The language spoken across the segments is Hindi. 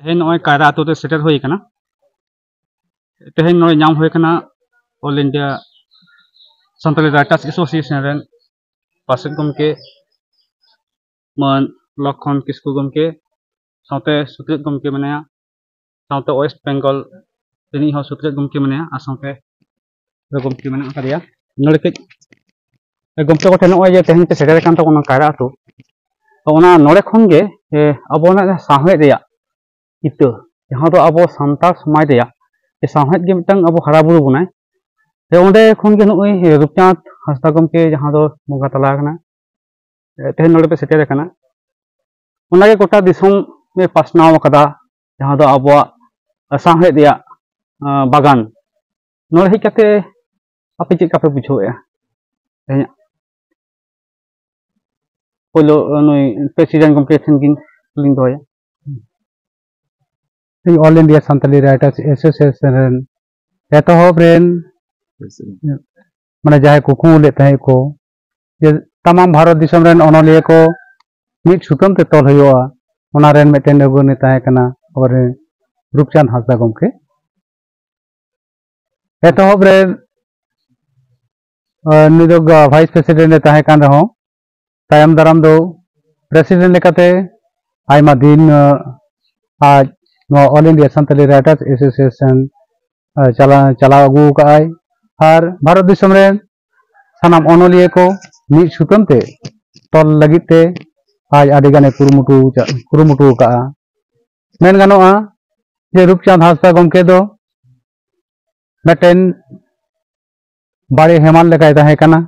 तेहन नॉय कायरा आतो ते सेटर होई कना तेहन नॉय नाम होई कना all India Santali writers association रेन पासेट गमके मन लखन किस्कु गमके साथे सुत्रित गमके मनाया साथे वेस्ट बेंगल तिनी हो सुत्रित गमके मनाया आ साथे गमके मना करिया नोड़े गमके को नॉय जे तेहन ते सेटर कान तो कायरा आतो तो ओना नोड़े खन गे अबोना साहेद रेया इत जहाँ तो अब सानतार समाज साहेद के मिटन अब हरा बुरु बनाए ओंडे खन के नई रूपचाँद हांसदा गमके जहाँ तो बंगा तला तेहन नोड़े पे सेटर कना ओनागे गोटा दिसम में पासनाव कदा जहाँ तो अब साहेद रेया बागान नोड़े हेज कते आपे चेक पे बुझावेआ तेहन पहलो नई प्रेसिडेंट गमके ठेन गिन लिंग दोया all India Santali writers association एतहब रेन माने जहाँ कुकू ले को जे तमाम भारत दिसम रेन अनलिया को मिट सुतम ते तल हुआ ओना रेन मिटन अगुनी ताहेकना और रूपचांद हांसदा गमके एतहब रेन निदोग वाइस प्रेसिडेंट ताहेकन रहो तायम दाराम दो प्रेसिडेंट लेकाते आयमा दिन आज all India Santali writers association चला अगू और भारत दिसम रेन सानाम अनलिया को मिट सुतम ते तल लगित ते आज आदि गाने कुरुमुटु का मेन गानोआ जे रूपचांद हांसदा गमके दो मिटन बाड़े हेमाल लेकाय ताहेकना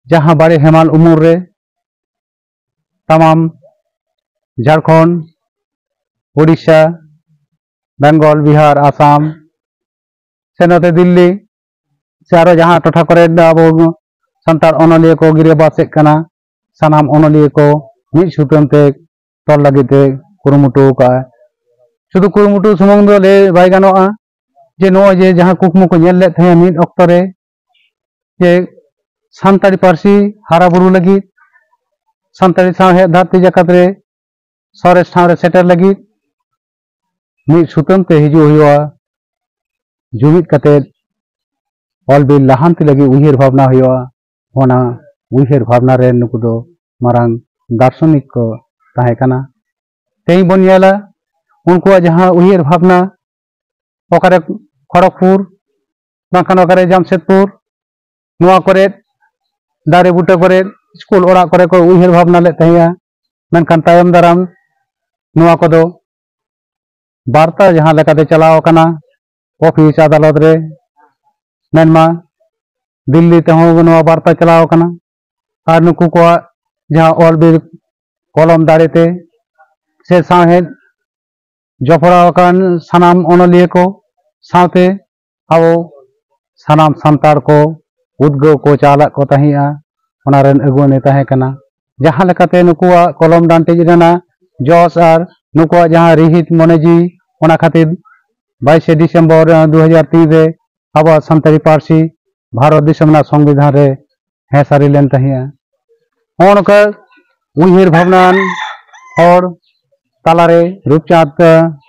जहाँ बाड़े हेमाल उमुर रे तमाम झारखंड उड़ीसा बेंगल बिहार आसाम से नते दिल्ली से आरो जहाँ टोठा करे अब सानतार अनलिया को गिरेबास कना सानाम अनलिया को मिट सुतम ते तल लगिते कुरुमुटु का शुधु कुरुमुटु सुमंग दो ले बाय गानोआ जे नो जे जहाँ कुकमु को नेल ले थे मिट अक्तो रे जे सानतारी पार्सी हारा बुरु लगी सानतारी साहे धरती जकत रे सरेस ठाव रे सेटर लगी मिट सुतम ते हिजु हुआ जुमित कते ऑल बिल लहांती लगी उहिर भावना हुआ ओना उहिर भावना रे नुकु दो मारांग दार्शनिक को ताहेकना तेई बन नेला उनको जहाँ उहिर भावना ओकारे खड़गपुर बांखान ओकारे जामशेदपुर नुआ करे दारे बुटे करे स्कूल ओरा करे को उहिर भावना ले तहिया मेनखान तायम दाराम नुआ को दो वार्ता जहाँ लेकाते चलाव कना ऑफिस अदालत रे मेनमा दिल्ली ते नुआ वार्ता चलाव कना और नुकु को जहाँ ऑल बिल कलम दाड़ेते से साहेद जफराकान सानाम अनलिया को साथे अब सानाम सानतार को उद्गव को चाला को तहिया ओना रेन अगुने ताहेकना जहाँ लेकाते नुकुआ कलम डांटे रेना जस और नुकुआ जहाँ रिहित मनेजी ओना खातिर 22 डिसेम्बर 2003 रे अब सानतारी पार्सी भारत दिसमना संविधान रे हेसारी लेन तहिया ओनका उहिर भावनान और तालारे रूपचाँद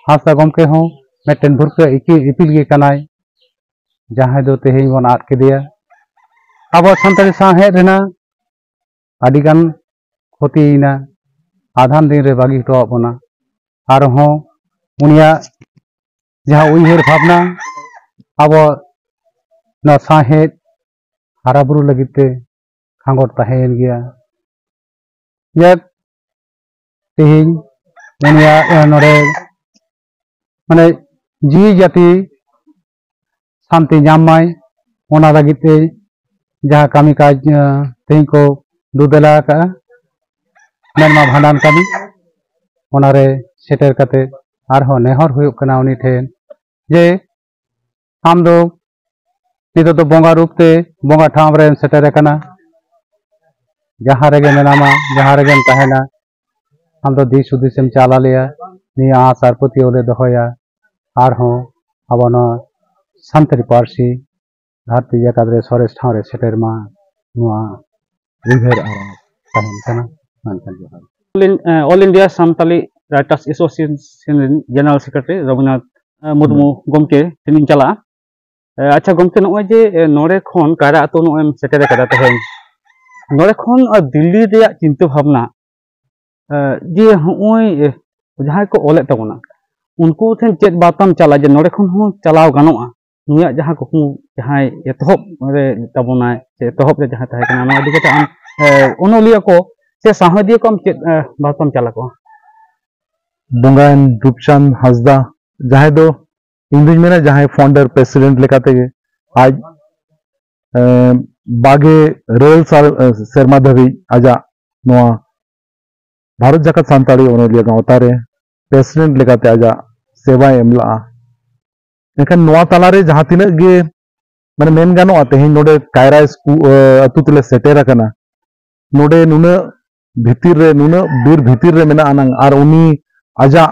हांसदा गमके हो मिटन भुरका इपिल गे कनाय जहाँ दो तेहें बन आद केदेया अब सानतारी साहेद रेना आदिगान क्षतिना आधान दिन रे बागी हटो बना और हों उनिया जहाँ उहिर भावना अब ना साहेद हारा बुरु लगिते खांगोट ताहेन गया ये तेहें उनिया नोरे माने जी जाति शांति जामाय ओना लगिते जहाँ कामी काज तेहें को दुदेला का मेनमा भांडान कमी ओनारे सेटर कते आरहो नेहर हुयुग कना उनी ठेन जे आम दो नितो तो बोंगा रूप ते बोंगा ठाम रे सेटर कना जहाँ रेगे मेनामा जहाँ रेगे तहना हम तो दिस उदिसम चाला लिया निया आसार पति ओले दोहया आरहो अबनो सानताली पारसी धरती जाकाद्रे सरेस ठावरे सेटर मा नुआ रिभेर आरा तहन कना मानkan जोहार all India Santali writers association general secretary Raghunath Murmu गमके तिनिन चला अच्छा गमके नय जे नोरे खन कायरा आतो नय सेटर कदा तहेन नोरे खन दिल्ली रे चिंता भावना जे हय जहां को ओले तबना उनको ठेन चेत बातम चला जे नोरे खन हो चलाव गानोआ नुया जहां को जहां एतहब रे तबना से एतहब रे जहां ताहे कना नोआ दिगते आम ओनोलिया को से साहदिया को चेत बातम चला को बोंगान रूपचंद हासदा जहां दो इंग्लिश में जहां फाउंडर प्रेसिडेंट लेकाते गे आज बागे रेल सेरमा धाबी आजा नोआ भारत जाकत सानताली ओनोलिया गांवता रे प्रेसिडेंट लेकाते आजा सेवा एमला एखन नोआ तालारे जहां तिना गे माने मेन गानो आते हैं नोडे कायरा अतु तले सेटेर कना नोडे नुना भितिर रे नुना बीर भितिर रे मेना आनंग आर उनी आजा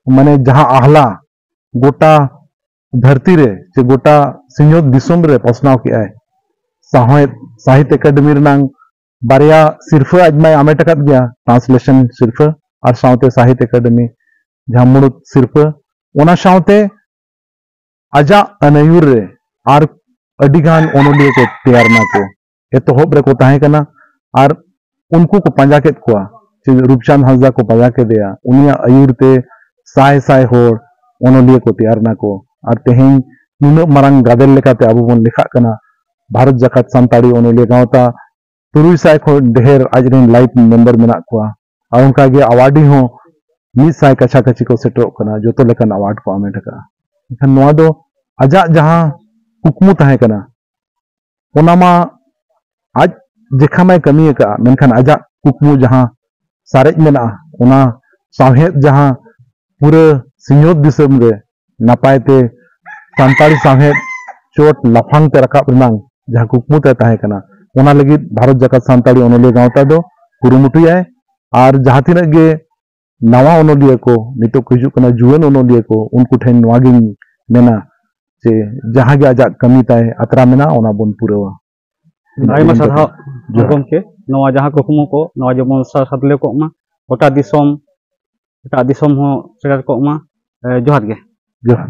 माने जहां आहला गोटा धरती रे से गोटा सिंहत दिसम रे पसनाव के आए साहित्य एकेडमी रनांग बारिया सिरफा अजमाय आमेट अकद गया ट्रांसलेशन सिरफा और साउते साहित्य एकेडमी जहां मुड़ुत सिरफा ओना साउते आजा अनयुर रे आर अडिगान ओनोलिया को तैयार ना को एतोहब रे को ताहे कना आर उनको को पंजा के कुआ रूपचंद हासदा को पंजा के दिया उनिया अयुर ते साय साय होर ओनोलिया को तैयार ना को और तेहें नुना मारंग गादेल लेकाते अबो बन लिखा कना भारत जाकत सानताली ओनोलिया गांवता 300 को ढेर आजरेन लाइफ मेंबर मेना को और उनका गे अवार्डी हो 100 कछा कछी को सेटो कना जोतो लेकन अवार्ड को आमेट का इखन नोआ दो आजा जहां कुकमु ताहे कना ओनामा आज जेखा मैं कमी का मेनखान आजा कुकमु जहां सारेज मेना ओना साहेब जहां पूरे सिंहत दिसम रे नापायते सानताली साहेब चोट लाफांग ते रकाब रनांग जहां कुकमु ते ताहे कना ओना लगी भारत जाकत सानताली ओनोलिया गांवता दो कुरुमुटु आए और जहां तिना गे नवा ओनोलिया को नितो हिजु कना जुवन ओनोलिया को उनको ठेन नवागिन मेना से जहां गे आजा कमी ताए अतरा मेना ओना बन पुरवा आयमा साधा गमके नवा जहां कुकमु को नवा जमन सादले को मा गोटा दिसम हो सेटर को मा जोहार गे जोहार।